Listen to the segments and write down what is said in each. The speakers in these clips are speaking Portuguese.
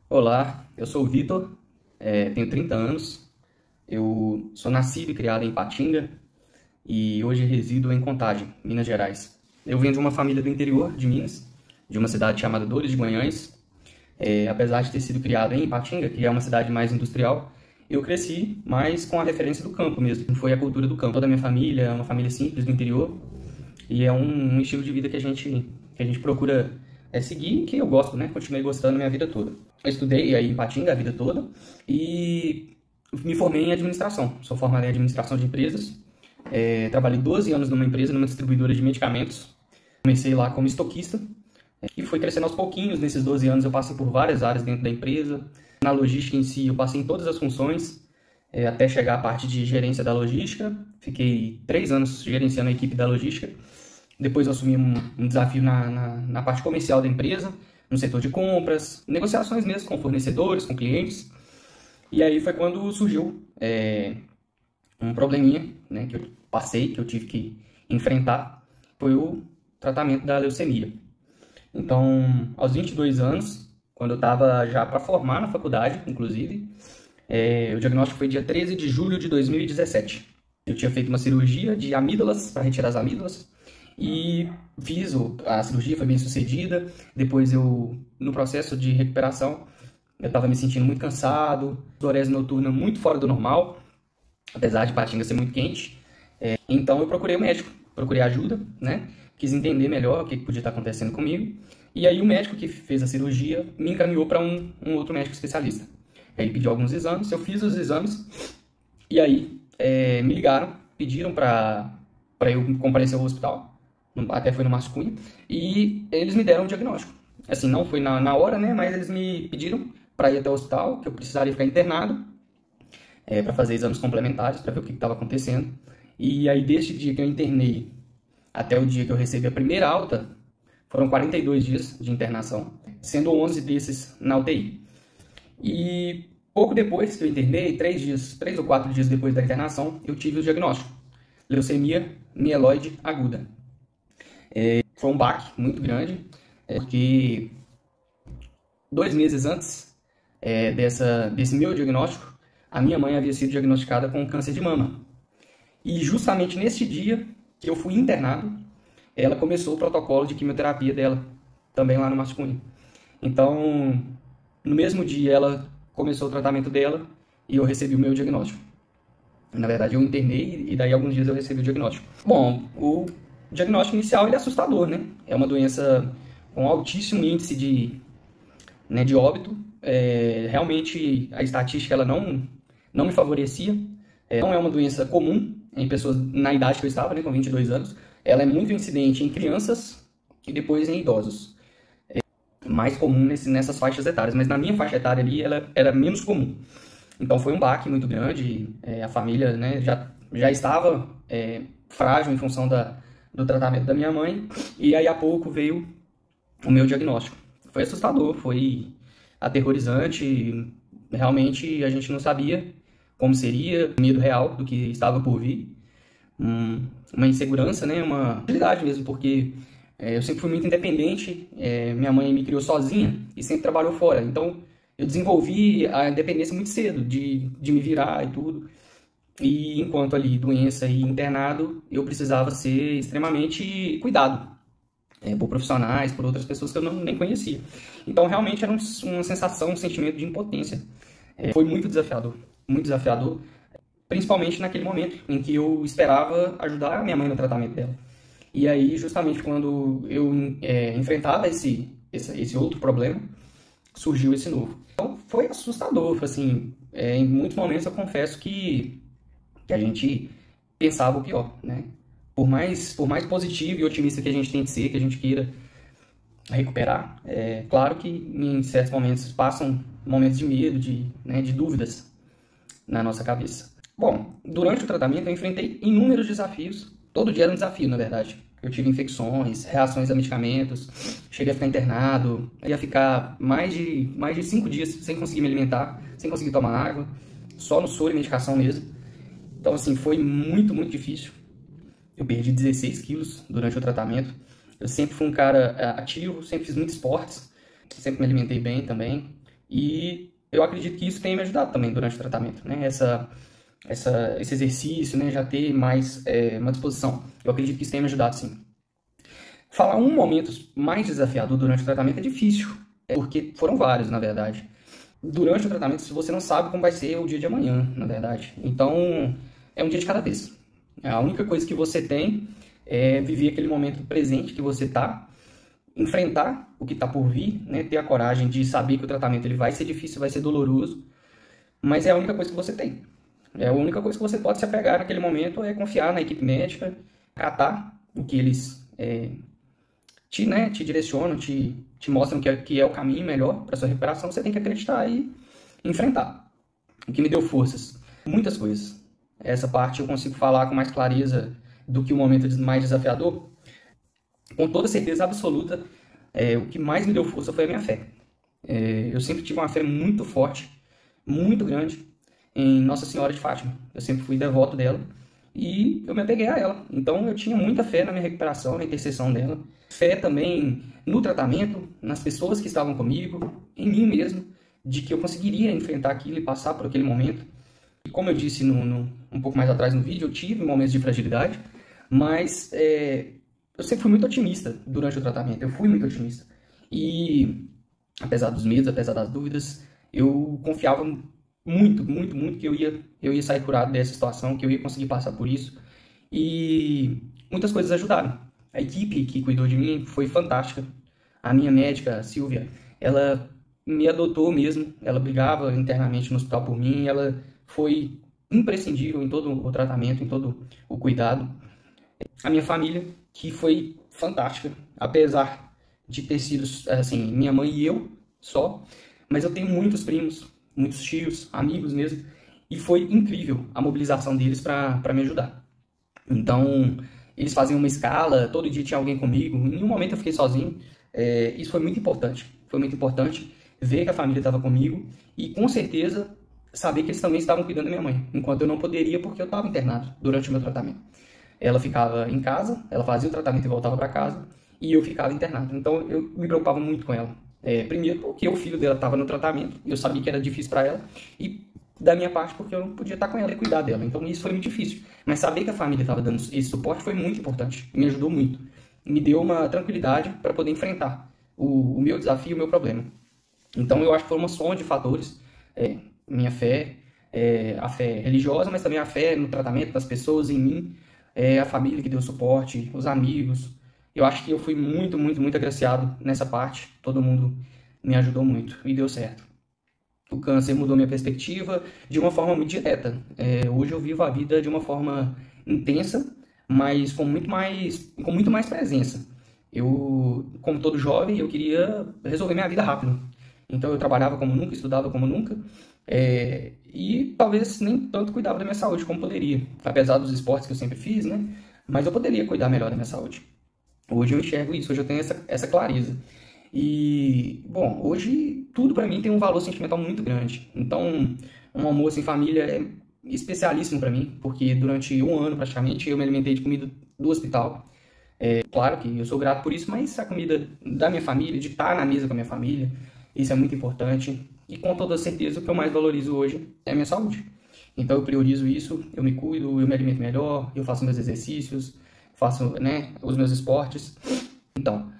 Olá, eu sou o Vitor, tenho 30 anos, eu sou nascido e criado em Ipatinga e hoje resido em Contagem, Minas Gerais. Eu venho de uma família do interior de Minas, de uma cidade chamada Dores de Guanhães. Apesar de ter sido criado em Ipatinga, que é uma cidade mais industrial, eu cresci mais com a referência do campo mesmo, foi a cultura do campo. Toda a minha família é uma família simples do interior e é um estilo de vida que a gente procura seguir, que eu gosto, né? Continuei gostando a minha vida toda. Eu estudei aí em Ipatinga a vida toda e me formei em administração. Sou formado em administração de empresas. Trabalhei 12 anos numa empresa, numa distribuidora de medicamentos. Comecei lá como estoquista e foi crescendo aos pouquinhos. Nesses 12 anos eu passei por várias áreas dentro da empresa. Na logística em si, eu passei em todas as funções, até chegar à parte de gerência da logística. Fiquei 3 anos gerenciando a equipe da logística. Depois eu assumi um desafio na parte comercial da empresa, no setor de compras, negociações mesmo com fornecedores, com clientes. E aí foi quando surgiu um probleminha, né, que eu passei, que eu tive que enfrentar, foi o tratamento da leucemia. Então, aos 22 anos, quando eu estava já para formar na faculdade, inclusive, o diagnóstico foi dia 13 de julho de 2017. Eu tinha feito uma cirurgia de amígdalas, para retirar as amígdalas, e a cirurgia, foi bem sucedida. Depois no processo de recuperação, eu estava me sentindo muito cansado, sudorese noturna muito fora do normal, apesar de Patinga ser muito quente. Então eu procurei o médico, procurei ajuda, né? Quis entender melhor o que podia estar acontecendo comigo. E aí o médico que fez a cirurgia me encaminhou para um outro médico especialista. Ele pediu alguns exames, eu fiz os exames, e aí me ligaram, pediram para eu comparecer ao hospital. Até foi no Márcio Cunha, e eles me deram um diagnóstico. Assim, não foi na hora, né, mas eles me pediram para ir até o hospital, que eu precisaria ficar internado, para fazer exames complementares, para ver o que estava acontecendo. E aí, desde o dia que eu internei até o dia que eu recebi a primeira alta, foram 42 dias de internação, sendo 11 desses na UTI. E pouco depois que eu internei, 3 ou 4 dias depois da internação, eu tive o diagnóstico: leucemia mieloide aguda. Foi um baque muito grande, porque 2 meses antes desse meu diagnóstico, a minha mãe havia sido diagnosticada com câncer de mama. E justamente nesse dia que eu fui internado, ela começou o protocolo de quimioterapia dela, também lá no Márcio Cunha. Então, no mesmo dia ela começou o tratamento dela e eu recebi o meu diagnóstico. Na verdade, eu internei e daí alguns dias eu recebi o diagnóstico. Bom, o diagnóstico inicial ele é assustador, né? É uma doença com altíssimo índice de óbito. Realmente a estatística ela não me favorecia. Não é uma doença comum em pessoas na idade que eu estava, né, com 22 anos. Ela é muito incidente em crianças e depois em idosos. Mais comum nessas faixas etárias, mas na minha faixa etária ali ela era menos comum. Então foi um baque muito grande. A família, né, já estava frágil em função do tratamento da minha mãe, e aí há pouco veio o meu diagnóstico. Foi assustador, foi aterrorizante, realmente a gente não sabia como seria, medo real do que estava por vir, uma insegurança, né, uma realidade mesmo, porque eu sempre fui muito independente, minha mãe me criou sozinha e sempre trabalhou fora, então eu desenvolvi a independência muito cedo, de me virar e tudo. E enquanto ali doença e internado, eu precisava ser extremamente cuidado por profissionais, por outras pessoas que eu nem conhecia. Então realmente era uma sensação, um sentimento de impotência. Foi muito desafiador, principalmente naquele momento em que eu esperava ajudar a minha mãe no tratamento dela. E aí, justamente quando eu enfrentava esse outro problema, surgiu esse novo. Então foi assustador, assim, em muitos momentos eu confesso que a gente pensava o pior, né? Por mais positivo e otimista que a gente tem que ser, que a gente queira recuperar, claro que em certos momentos passam momentos de medo, de dúvidas na nossa cabeça. Bom, durante o tratamento eu enfrentei inúmeros desafios, todo dia era um desafio, na verdade. Eu tive infecções, reações a medicamentos, cheguei a ficar internado, ia ficar mais de 5 dias sem conseguir me alimentar, sem conseguir tomar água, só no soro e medicação mesmo. Então, assim, foi muito, muito difícil. Eu perdi 16 quilos durante o tratamento. Eu sempre fui um cara ativo, sempre fiz muitos esportes, sempre me alimentei bem também. E eu acredito que isso tenha me ajudado também durante o tratamento, né? Esse exercício, né? Já ter mais uma disposição. Eu acredito que isso tenha me ajudado, sim. Falar um momento mais desafiador durante o tratamento é difícil, porque foram vários, na verdade. Durante o tratamento, se você não sabe como vai ser o dia de amanhã, na verdade. Então, é um dia de cada vez. A única coisa que você tem é viver aquele momento presente que você está, enfrentar o que está por vir, né? Ter a coragem de saber que o tratamento ele vai ser difícil, vai ser doloroso, mas é a única coisa que você tem. É a única coisa que você pode se apegar naquele momento é confiar na equipe médica, acatar o que eles te direcionam, te mostram que é o caminho melhor para sua recuperação. Você tem que acreditar e enfrentar. O que me deu forças? Muitas coisas. Essa parte eu consigo falar com mais clareza do que o momento mais desafiador. Com toda certeza absoluta, o que mais me deu força foi a minha fé. Eu sempre tive uma fé muito forte, muito grande, em Nossa Senhora de Fátima. Eu sempre fui devoto dela e eu me apeguei a ela. Então eu tinha muita fé na minha recuperação, na intercessão dela. Fé também no tratamento, nas pessoas que estavam comigo, em mim mesmo, de que eu conseguiria enfrentar aquilo e passar por aquele momento. E como eu disse um pouco mais atrás no vídeo, eu tive momentos de fragilidade, mas eu sempre fui muito otimista durante o tratamento. Eu fui muito otimista. E apesar dos medos, apesar das dúvidas, eu confiava muito, muito, muito que eu ia sair curado dessa situação, que eu ia conseguir passar por isso. E muitas coisas ajudaram. A equipe que cuidou de mim foi fantástica. A minha médica, a Silvia, ela me adotou mesmo. Ela brigava internamente no hospital por mim. Ela foi imprescindível em todo o tratamento, em todo o cuidado. A minha família, que foi fantástica, apesar de ter sido, assim, minha mãe e eu só, mas eu tenho muitos primos, muitos tios, amigos mesmo, e foi incrível a mobilização deles para me ajudar. Então, eles faziam uma escala, todo dia tinha alguém comigo, em um momento eu fiquei sozinho. Isso foi muito importante ver que a família estava comigo e com certeza saber que eles também estavam cuidando da minha mãe, enquanto eu não poderia porque eu estava internado durante o meu tratamento. Ela ficava em casa, ela fazia o tratamento e voltava para casa, e eu ficava internado. Então eu me preocupava muito com ela. Primeiro porque o filho dela estava no tratamento, e eu sabia que era difícil para ela, e da minha parte porque eu não podia estar com ela e cuidar dela. Então isso foi muito difícil. Mas saber que a família estava dando esse suporte foi muito importante, me ajudou muito. Me deu uma tranquilidade para poder enfrentar o meu desafio, o meu problema. Então eu acho que foi uma soma de fatores, minha fé, a fé religiosa, mas também a fé no tratamento das pessoas, em mim, a família que deu suporte, os amigos. Eu acho que eu fui muito, muito, muito agraciado nessa parte. Todo mundo me ajudou muito e deu certo. O câncer mudou minha perspectiva de uma forma muito direta. Hoje eu vivo a vida de uma forma intensa, mas com muito mais presença. Eu, como todo jovem, eu queria resolver minha vida rápido. Então eu trabalhava como nunca, estudava como nunca, e talvez nem tanto cuidava da minha saúde como poderia, apesar dos esportes que eu sempre fiz, né? Mas eu poderia cuidar melhor da minha saúde. Hoje eu enxergo isso, hoje eu tenho essa clareza. E, bom, hoje tudo para mim tem um valor sentimental muito grande. Então, um almoço em família é especialíssimo para mim, porque durante um ano praticamente eu me alimentei de comida do hospital. Claro que eu sou grato por isso, mas a comida da minha família, de estar na mesa com a minha família, isso é muito importante. E com toda certeza o que eu mais valorizo hoje é a minha saúde. Então eu priorizo isso, eu me cuido, eu me alimento melhor, eu faço meus exercícios, faço, né, os meus esportes. Então,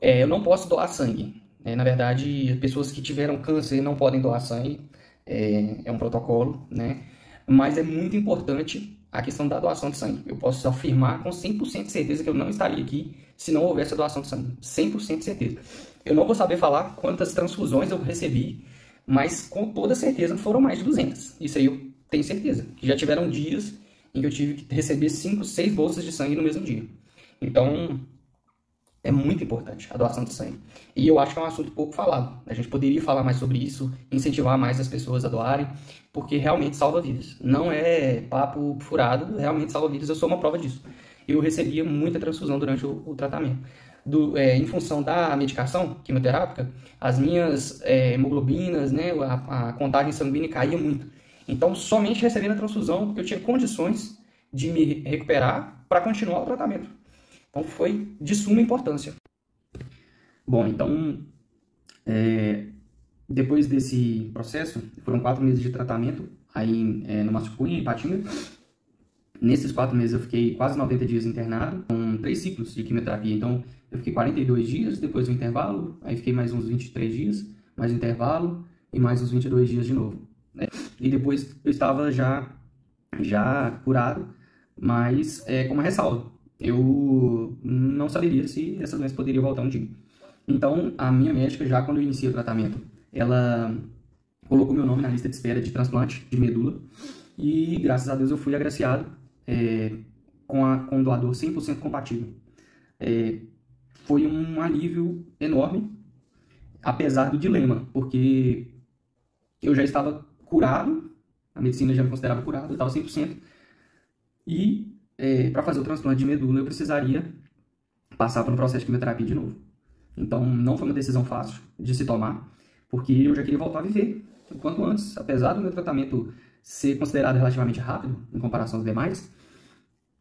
eu não posso doar sangue. Na verdade, pessoas que tiveram câncer não podem doar sangue. É um protocolo, né? Mas é muito importante a questão da doação de sangue. Eu posso afirmar com 100% de certeza que eu não estaria aqui se não houvesse a doação de sangue. 100% de certeza. Eu não vou saber falar quantas transfusões eu recebi, mas com toda certeza foram mais de 200. Isso aí eu tenho certeza. Já tiveram dias em que eu tive que receber 5, 6 bolsas de sangue no mesmo dia. Então, é muito importante a doação de sangue. E eu acho que é um assunto pouco falado. A gente poderia falar mais sobre isso, incentivar mais as pessoas a doarem, porque realmente salva vidas. Não é papo furado, realmente salva vidas. Eu sou uma prova disso. Eu recebia muita transfusão durante o tratamento. Em função da medicação quimioterápica, as minhas hemoglobinas, né, a contagem sanguínea caía muito. Então, somente recebendo a transfusão, eu tinha condições de me recuperar para continuar o tratamento. Então, foi de suma importância. Bom, então, Depois desse processo, foram 4 meses de tratamento aí no Massacuí, em Ipatinga. Nesses 4 meses eu fiquei quase 90 dias internado, com 3 ciclos de quimioterapia. Então, eu fiquei 42 dias, depois do intervalo, aí fiquei mais uns 23 dias, mais intervalo, e mais uns 22 dias de novo, né? E depois eu estava já curado, mas com uma ressalva. Eu não saberia se essa doença poderia voltar um dia. Então, a minha médica, já quando eu iniciei o tratamento, ela colocou meu nome na lista de espera de transplante de medula. E, graças a Deus, eu fui agraciado com um doador 100% compatível. Foi um alívio enorme, apesar do dilema, porque eu já estava curado, a medicina já me considerava curado, eu estava 100%, e para fazer o transplante de medula eu precisaria passar por um processo de quimioterapia de novo. Então não foi uma decisão fácil de se tomar, porque eu já queria voltar a viver o quanto antes, apesar do meu tratamento ser considerado relativamente rápido em comparação aos demais.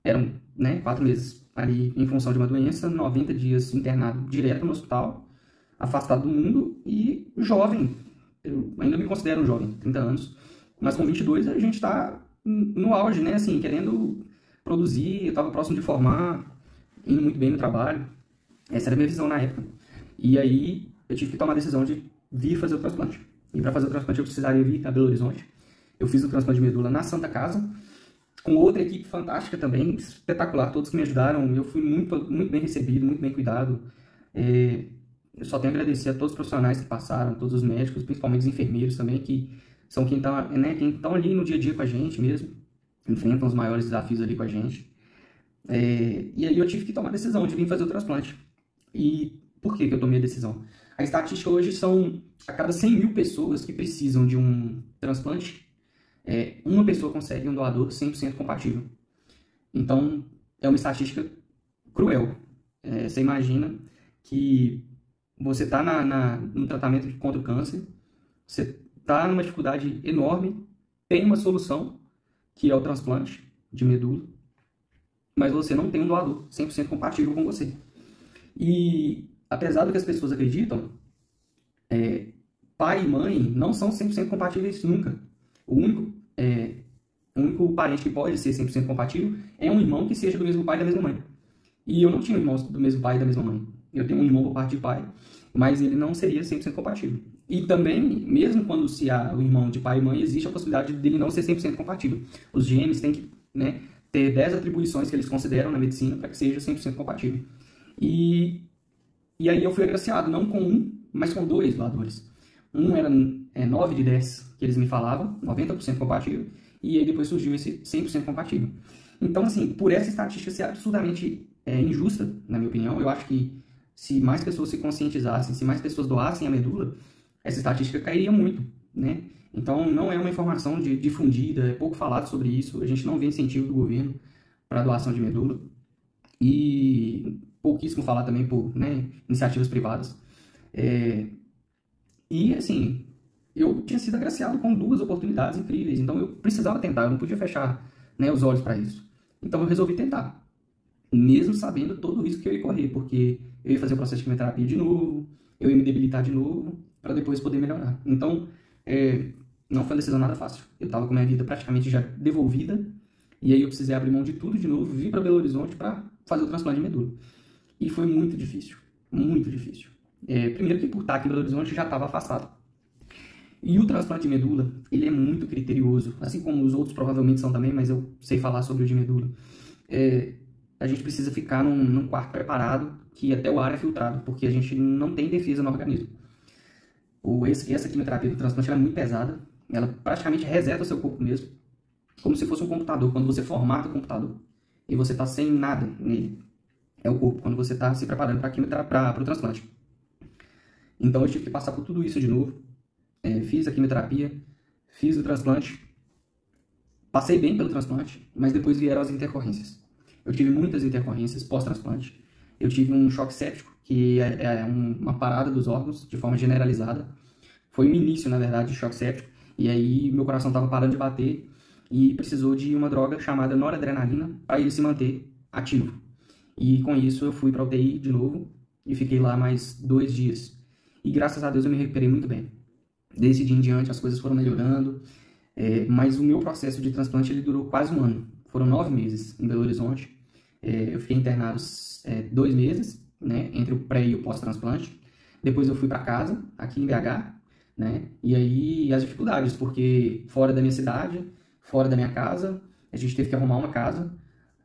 Eram 4 meses ali em função de uma doença, 90 dias internado direto no hospital, afastado do mundo e jovem. Eu ainda me considero um jovem, 30 anos, mas com 22 a gente está no auge, né? Assim, querendo produzir, eu estava próximo de formar, indo muito bem no trabalho. Essa era a minha visão na época. E aí eu tive que tomar a decisão de vir fazer o transplante. E para fazer o transplante eu precisaria vir a Belo Horizonte. Eu fiz o transplante de medula na Santa Casa, com outra equipe fantástica também, espetacular, todos que me ajudaram. Eu fui muito bem recebido, muito bem cuidado. Eu só tenho a agradecer a todos os profissionais que passaram, todos os médicos, principalmente os enfermeiros também, que são quem estão ali no dia a dia com a gente mesmo, enfrentam os maiores desafios ali com a gente. E aí eu tive que tomar a decisão de vir fazer o transplante. E por que eu tomei a decisão? A estatística hoje são, a cada 100 mil pessoas que precisam de um transplante, uma pessoa consegue um doador 100% compatível. Então, é uma estatística cruel. Você imagina que você está no tratamento contra o câncer, você está numa dificuldade enorme, tem uma solução, que é o transplante de medula, mas você não tem um doador 100% compatível com você. E, apesar do que as pessoas acreditam, pai e mãe não são 100% compatíveis nunca. O único parente que pode ser 100% compatível é um irmão que seja do mesmo pai e da mesma mãe. E eu não tinha irmãos do mesmo pai e da mesma mãe. Eu tenho um irmão por parte de pai, mas ele não seria 100% compatível. E também, mesmo quando se há o irmão de pai e mãe, existe a possibilidade dele não ser 100% compatível. Os genes têm que ter 10 atribuições que eles consideram na medicina para que seja 100% compatível. E aí eu fui agraciado, não com um, mas com 2 doadores. Um era 9 de 10 que eles me falavam, 90% compatível, e aí depois surgiu esse 100% compatível. Então, assim, por essa estatística ser absurdamente injusta, na minha opinião, eu acho que se mais pessoas se conscientizassem, se mais pessoas doassem a medula, essa estatística cairia muito, né? Então, não é uma informação difundida, é pouco falado sobre isso, a gente não vê incentivo do governo para a doação de medula, e pouquíssimo falar também por iniciativas privadas. E, assim, eu tinha sido agraciado com 2 oportunidades incríveis, então eu precisava tentar, eu não podia fechar os olhos para isso. Então eu resolvi tentar, mesmo sabendo todo o risco que eu ia correr, porque eu ia fazer o processo de quimioterapia de novo, eu ia me debilitar de novo, para depois poder melhorar. Então, não foi uma decisão nada fácil. Eu estava com a minha vida praticamente já devolvida, e aí eu precisei abrir mão de tudo de novo, vir para Belo Horizonte para fazer o transplante de medula. E foi muito difícil, muito difícil. Primeiro que por estar aqui em Belo Horizonte já estava afastado. E o transplante de medula, ele é muito criterioso, assim como os outros provavelmente são também, mas eu sei falar sobre o de medula. A gente precisa ficar num quarto preparado, que até o ar é filtrado, porque a gente não tem defesa no organismo. Essa quimioterapia do transplante é muito pesada, ela praticamente reseta o seu corpo mesmo, como se fosse um computador, quando você formata o computador, e você está sem nada nele. É o corpo, quando você está se preparando para o transplante. Então eu tive que passar por tudo isso de novo. Fiz a quimioterapia, fiz o transplante, passei bem pelo transplante, mas depois vieram as intercorrências. Eu tive muitas intercorrências pós-transplante. Eu tive um choque séptico, que é uma parada dos órgãos de forma generalizada. Foi o início, na verdade, de choque séptico. E aí meu coração estava parando de bater e precisou de uma droga chamada noradrenalina para ele se manter ativo. E com isso eu fui para a UTI de novo e fiquei lá mais 2 dias. E graças a Deus eu me recuperei muito bem. Desse dia em diante as coisas foram melhorando, mas o meu processo de transplante ele durou quase um ano. Foram 9 meses em Belo Horizonte. Eu fiquei internado 2 meses, né, entre o pré e o pós-transplante. Depois eu fui para casa, aqui em BH, né, e aí as dificuldades, porque fora da minha cidade, fora da minha casa, a gente teve que arrumar uma casa.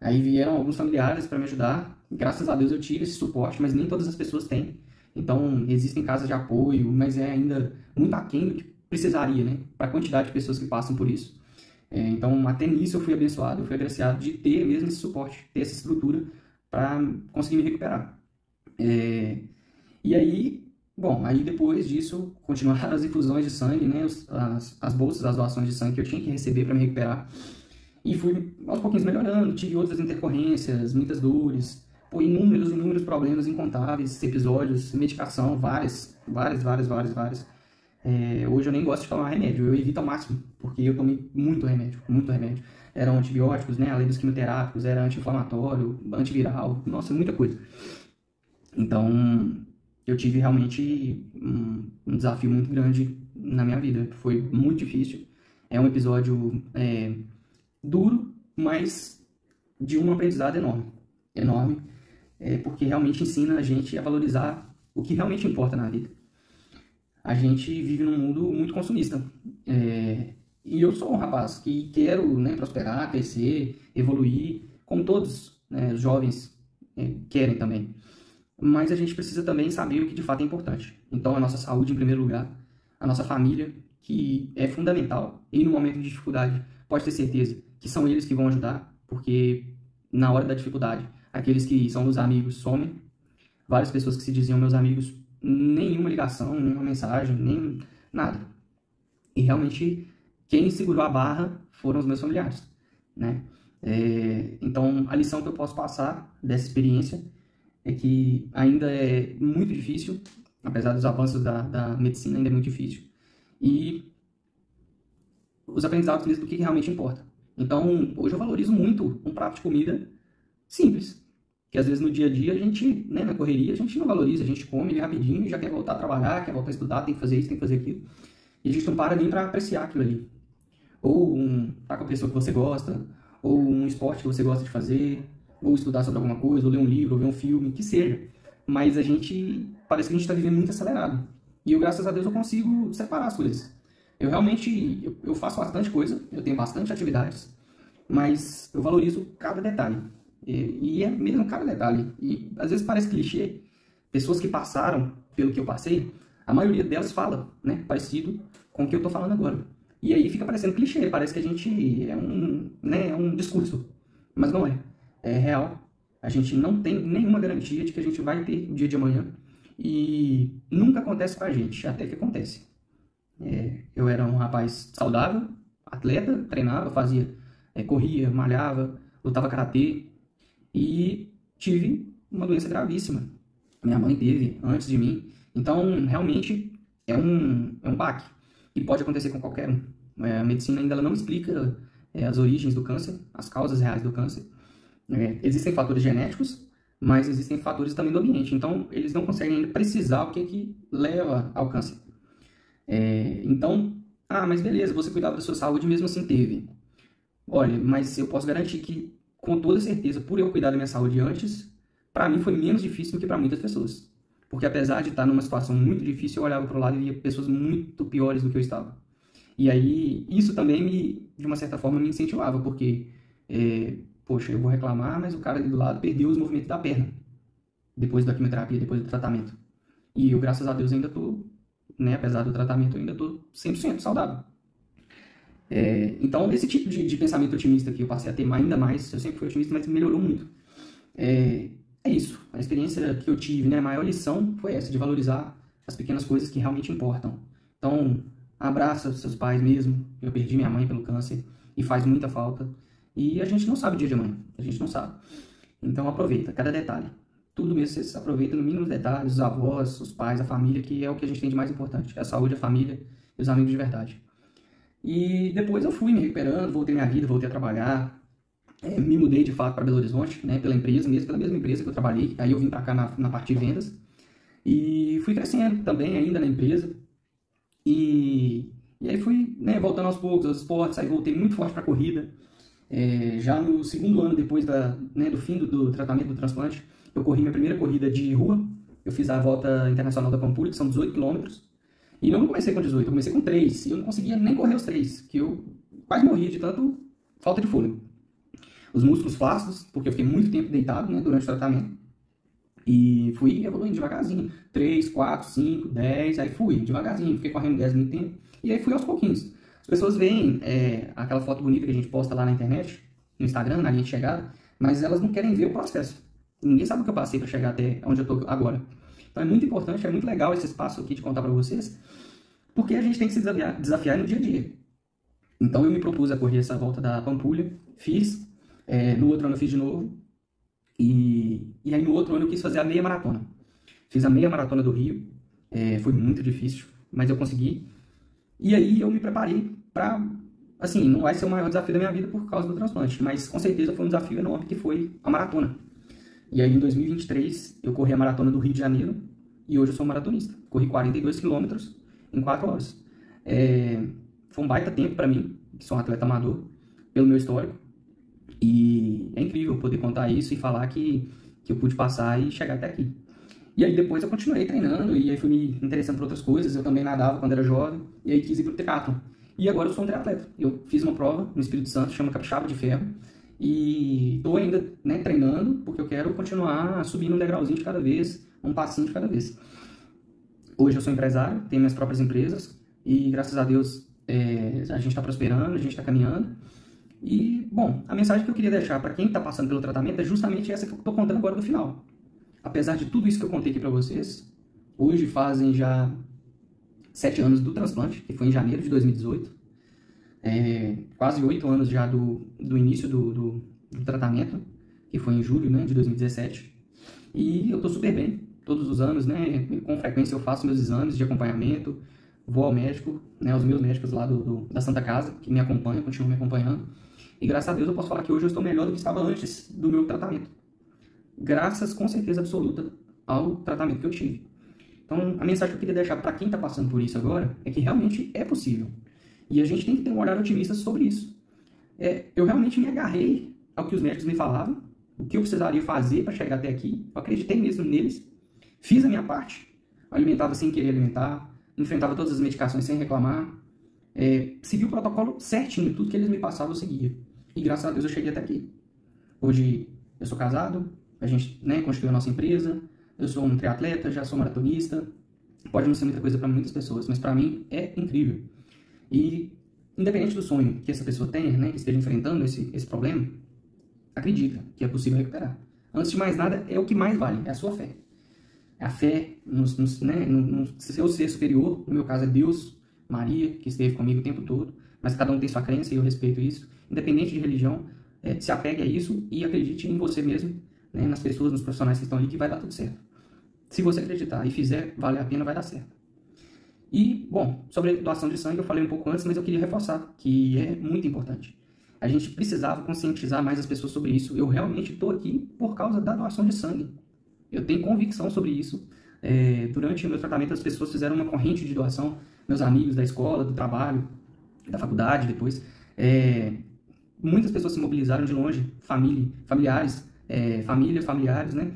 Aí vieram alguns familiares para me ajudar. Graças a Deus eu tive esse suporte, mas nem todas as pessoas têm. Então, existem casas de apoio, mas é ainda muito aquém do que precisaria, né, para a quantidade de pessoas que passam por isso. Então, até nisso eu fui abençoado, eu fui agraciado de ter mesmo esse suporte, ter essa estrutura para conseguir me recuperar. E aí, bom, aí depois disso, continuaram as infusões de sangue, né, as bolsas, as doações de sangue que eu tinha que receber para me recuperar. E fui aos pouquinhos melhorando, tive outras intercorrências, muitas dores, inúmeros problemas incontáveis, episódios, medicação, várias. Hoje eu nem gosto de tomar remédio, eu evito ao máximo, porque eu tomei muito remédio, muito remédio. Eram antibióticos, né, além dos quimioterápicos, era anti-inflamatório, antiviral, nossa, muita coisa. Então, eu tive realmente um desafio muito grande na minha vida, foi muito difícil. É um episódio duro, mas de um aprendizado enorme, porque realmente ensina a gente a valorizar o que realmente importa na vida. A gente vive num mundo muito consumista, e eu sou um rapaz que quero, né, prosperar, crescer, evoluir, como todos, né, os jovens querem também. Mas a gente precisa também saber o que de fato é importante. Então, a nossa saúde em primeiro lugar, a nossa família, que é fundamental, e no momento de dificuldade, pode ter certeza que são eles que vão ajudar, porque na hora da dificuldade, aqueles que são os amigos somem. Várias pessoas que se diziam meus amigos, nenhuma ligação, nenhuma mensagem, nem nada. E realmente, quem segurou a barra foram os meus familiares, né? Então, a lição que eu posso passar dessa experiência é que ainda é muito difícil, apesar dos avanços da medicina, ainda é muito difícil. E os aprendizados mesmo do que realmente importa. Então, hoje eu valorizo muito um prato de comida simples, que às vezes no dia a dia a gente, né, na correria, a gente não valoriza, a gente come rapidinho, já quer voltar a trabalhar, quer voltar a estudar, tem que fazer isso, tem que fazer aquilo, e a gente não para nem para apreciar aquilo ali. Ou tá com a pessoa que você gosta, ou um esporte que você gosta de fazer, ou estudar sobre alguma coisa, ou ler um livro, ou ver um filme, que seja. Mas parece que a gente está vivendo muito acelerado. E eu, graças a Deus, eu consigo separar as coisas. Eu realmente, eu faço bastante coisa, eu tenho bastante atividades, mas eu valorizo cada detalhe. E é mesmo cada detalhe. E às vezes parece clichê. Pessoas que passaram pelo que eu passei, a maioria delas fala, né, parecido com o que eu tô falando agora. E aí fica parecendo clichê, parece que a gente é um discurso. Mas não é. É real. A gente não tem nenhuma garantia de que a gente vai ter o dia de amanhã. E nunca acontece pra gente, até que acontece. Eu era um rapaz saudável, atleta, treinava, corria, malhava, lutava karatê e tive uma doença gravíssima. Minha mãe teve antes de mim. Então, realmente, é um baque. E pode acontecer com qualquer um. A medicina ainda não explica as origens do câncer, as causas reais do câncer. Existem fatores genéticos, mas existem fatores também do ambiente. Então, eles não conseguem ainda precisar o que leva ao câncer. Então, mas beleza, você cuidava da sua saúde mesmo assim teve. Olha, mas eu posso garantir que, com toda certeza, por eu cuidar da minha saúde antes, para mim foi menos difícil do que para muitas pessoas. Porque apesar de estar numa situação muito difícil, eu olhava para o lado e via pessoas muito piores do que eu estava. E aí, isso também, de uma certa forma, me incentivava, porque, poxa, eu vou reclamar, mas o cara ali do lado perdeu os movimentos da perna, depois da quimioterapia, depois do tratamento. E eu, graças a Deus, ainda estou, né, apesar do tratamento, eu ainda estou 100% saudável. Então, esse tipo de pensamento otimista que eu passei a ter ainda mais, eu sempre fui otimista, mas melhorou muito. É isso, a experiência que eu tive, né, a maior lição foi essa, de valorizar as pequenas coisas que realmente importam. Então, abraça os seus pais mesmo. Eu perdi minha mãe pelo câncer e faz muita falta. E a gente não sabe o dia de amanhã, a gente não sabe. Então aproveita cada detalhe. Tudo mesmo você aproveita no mínimo detalhes, os avós, os pais, a família, que é o que a gente tem de mais importante. É a saúde, a família e os amigos de verdade. E depois eu fui me recuperando, voltei minha vida, voltei a trabalhar. Me mudei de fato para Belo Horizonte, né, pela empresa mesmo, pela mesma empresa que eu trabalhei. Aí eu vim para cá na parte de vendas. E fui crescendo também ainda na empresa. E aí fui, né, voltando aos poucos aos esportes, aí voltei muito forte para a corrida. Já no segundo ano depois do fim do tratamento do transplante, eu corri minha primeira corrida de rua. Eu fiz a Volta Internacional da Pampulha, que são 18 quilômetros. E não comecei com 18, eu comecei com 3. E eu não conseguia nem correr os 3, que eu quase morria de tanto falta de fôlego. Os músculos flácidos, porque eu fiquei muito tempo deitado, né, durante o tratamento. E fui evoluindo devagarzinho. 3, 4, 5, 10, aí fui devagarzinho. Fiquei correndo 10 muito tempo. E aí fui aos pouquinhos. As pessoas veem aquela foto bonita que a gente posta lá na internet, no Instagram, na linha de chegada, mas elas não querem ver o processo. Ninguém sabe o que eu passei para chegar até onde eu estou agora. Então é muito importante, é muito legal esse espaço aqui de contar para vocês, porque a gente tem que se desafiar no dia a dia. Então eu me propus a correr essa Volta da Pampulha, fiz, no outro ano eu fiz de novo, e aí no outro ano eu quis fazer a meia maratona. Fiz a meia maratona do Rio, foi muito difícil, mas eu consegui. E aí eu me preparei para, assim, não vai ser o maior desafio da minha vida por causa do transplante, mas com certeza foi um desafio enorme, que foi a maratona. E aí em 2023 eu corri a maratona do Rio de Janeiro, e hoje eu sou maratonista. Corri 42 quilômetros em 4 horas. Foi um baita tempo para mim, que sou um atleta amador, pelo meu histórico. E é incrível poder contar isso e falar que eu pude passar e chegar até aqui. E aí depois eu continuei treinando, e aí fui me interessando por outras coisas. Eu também nadava quando era jovem, e aí quis ir pro triatlon. E agora eu sou um triatleta. Eu fiz uma prova no Espírito Santo, chama Capixaba de Ferro, e estou ainda, né, treinando, porque eu quero continuar subindo um degrauzinho de cada vez, um passinho de cada vez. Hoje eu sou empresário, tenho minhas próprias empresas, e graças a Deus a gente está prosperando, a gente está caminhando. E, bom, a mensagem que eu queria deixar para quem está passando pelo tratamento é justamente essa que eu estou contando agora no final. Apesar de tudo isso que eu contei aqui para vocês, hoje fazem já 7 anos do transplante, que foi em janeiro de 2018. Quase 8 anos já do início do tratamento, que foi em julho, né, de 2017. E eu estou super bem, todos os anos, né, com frequência eu faço meus exames de acompanhamento, vou ao médico, né, os meus médicos lá da Santa Casa, que me acompanham, continuam me acompanhando. E graças a Deus eu posso falar que hoje eu estou melhor do que estava antes do meu tratamento. Graças, com certeza absoluta, ao tratamento que eu tive. Então, a mensagem que eu queria deixar para quem está passando por isso agora é que realmente é possível. E a gente tem que ter um olhar otimista sobre isso. Eu realmente me agarrei ao que os médicos me falavam, o que eu precisaria fazer para chegar até aqui. Eu acreditei mesmo neles, fiz a minha parte, alimentava sem querer alimentar, enfrentava todas as medicações sem reclamar, segui o protocolo certinho, tudo que eles me passavam eu seguia. E graças a Deus eu cheguei até aqui. Hoje eu sou casado, a gente, né, constituiu a nossa empresa, eu sou um triatleta, já sou maratonista. Pode não ser muita coisa para muitas pessoas, mas para mim é incrível. E independente do sonho que essa pessoa tenha, né, que esteja enfrentando esse problema, acredita que é possível recuperar. Antes de mais nada, é o que mais vale, é a sua fé. É a fé no seu ser superior, no meu caso é Deus, Maria, que esteve comigo o tempo todo, mas cada um tem sua crença e eu respeito isso. Independente de religião, se apegue a isso e acredite em você mesmo, né, nas pessoas, nos profissionais que estão ali, que vai dar tudo certo. Se você acreditar e fizer, vale a pena, vai dar certo. E, bom, sobre doação de sangue eu falei um pouco antes, mas eu queria reforçar que é muito importante. A gente precisava conscientizar mais as pessoas sobre isso. Eu realmente estou aqui por causa da doação de sangue. Eu tenho convicção sobre isso. Durante o meu tratamento, as pessoas fizeram uma corrente de doação. Meus amigos da escola, do trabalho, da faculdade, depois. Muitas pessoas se mobilizaram de longe, familiares, familiares, né?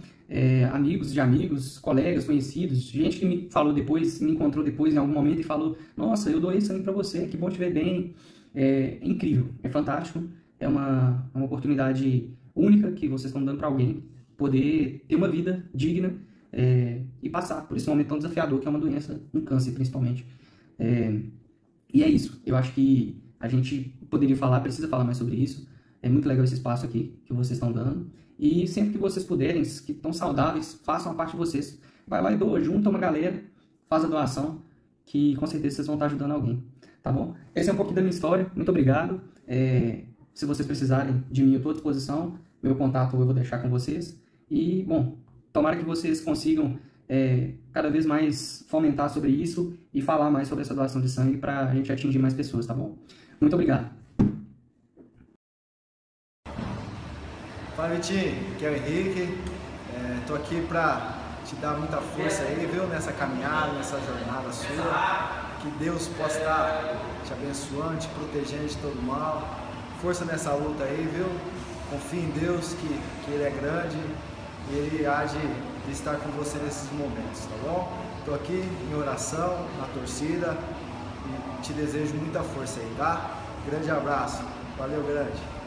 Amigos de amigos, colegas, conhecidos, gente que me falou depois, me encontrou depois em algum momento e falou: nossa, eu doei sangue para você, que bom te ver bem. É incrível, é fantástico, é uma oportunidade única que vocês estão dando para alguém poder ter uma vida digna e passar por esse momento tão desafiador que é uma doença, um câncer principalmente. E é isso, eu acho que a gente poderia falar, precisa falar mais sobre isso. É muito legal esse espaço aqui que vocês estão dando. E sempre que vocês puderem, que estão saudáveis, façam a parte de vocês. Vai lá e doa, junta uma galera, faz a doação, que com certeza vocês vão estar ajudando alguém. Tá bom? Esse é um pouquinho da minha história. Muito obrigado. Se vocês precisarem de mim, eu estou à disposição. Meu contato eu vou deixar com vocês. E, bom, tomara que vocês consigam cada vez mais fomentar sobre isso e falar mais sobre essa doação de sangue para a gente atingir mais pessoas, tá bom? Muito obrigado. Fala, Vitinho, aqui é o Henrique. Tô aqui para te dar muita força aí, viu? Nessa caminhada, nessa jornada sua. que Deus possa estar te abençoando, te protegendo de todo mal. Força nessa luta aí, viu? Confie em Deus, que Ele é grande e Ele há de estar com você nesses momentos, tá bom? Estou aqui em oração, na torcida, e te desejo muita força aí, tá? Grande abraço. Valeu, grande.